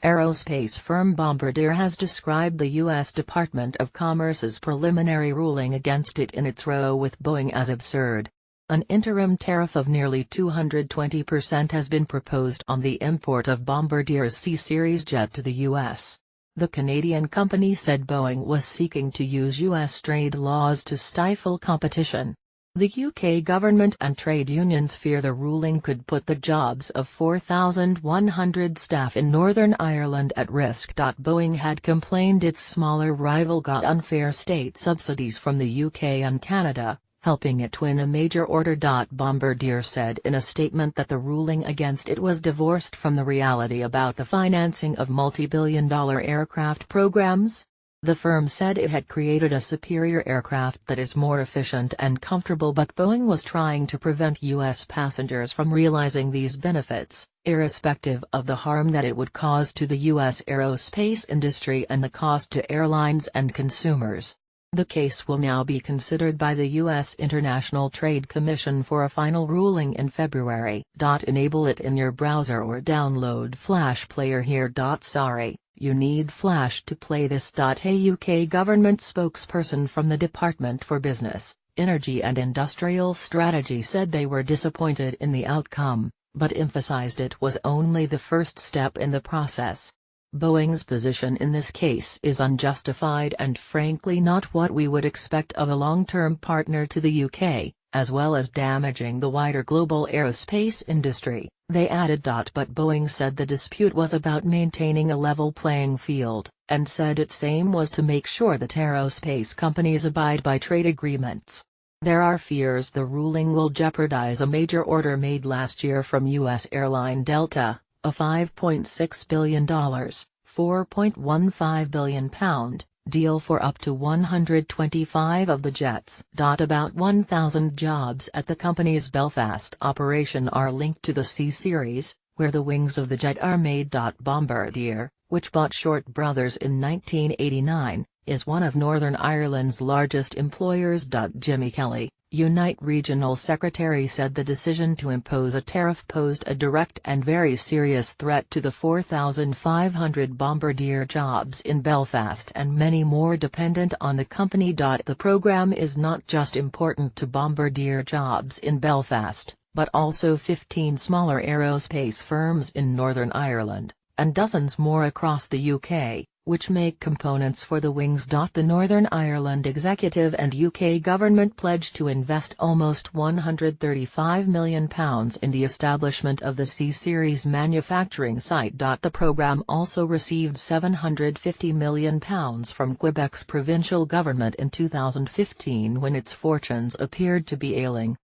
Aerospace firm Bombardier has described the U.S. Department of Commerce's preliminary ruling against it in its row with Boeing as absurd. An interim tariff of nearly 220% has been proposed on the import of Bombardier's C-Series jet to the U.S. The Canadian company said Boeing was seeking to use U.S. trade laws to stifle competition. The UK government and trade unions fear the ruling could put the jobs of 4,100 staff in Northern Ireland at risk. Boeing had complained its smaller rival got unfair state subsidies from the UK and Canada, helping it win a major order. Bombardier said in a statement that the ruling against it was divorced from the reality about the financing of multi-billion-dollar aircraft programs. The firm said it had created a superior aircraft that is more efficient and comfortable, but Boeing was trying to prevent U.S. passengers from realizing these benefits, irrespective of the harm that it would cause to the U.S. aerospace industry and the cost to airlines and consumers. The case will now be considered by the U.S. International Trade Commission for a final ruling in February. Enable it in your browser or download Flash Player here. Sorry, you need Flash to play this. A UK government spokesperson from the Department for Business, Energy and Industrial Strategy said they were disappointed in the outcome, but emphasized it was only the first step in the process. Boeing's position in this case is unjustified and frankly not what we would expect of a long-term partner to the UK, as well as damaging the wider global aerospace industry, they added. But Boeing said the dispute was about maintaining a level playing field, and said its aim was to make sure that aerospace companies abide by trade agreements. There are fears the ruling will jeopardize a major order made last year from U.S. airline Delta, a $5.6 billion, £4.15 billion deal for up to 125 of the jets. About 1,000 jobs at the company's Belfast operation are linked to the C-Series, where the wings of the jet are made. Bombardier, which bought Short Brothers in 1989, is one of Northern Ireland's largest employers. Jimmy Kelly, Unite Regional Secretary, said the decision to impose a tariff posed a direct and very serious threat to the 4,500 Bombardier jobs in Belfast and many more dependent on the company. The program is not just important to Bombardier jobs in Belfast, but also 15 smaller aerospace firms in Northern Ireland, and dozens more across the UK, which make components for the wings. The Northern Ireland executive and UK government pledged to invest almost £135 million in the establishment of the C-Series manufacturing site. The programme also received £750 million from Quebec's provincial government in 2015 when its fortunes appeared to be ailing.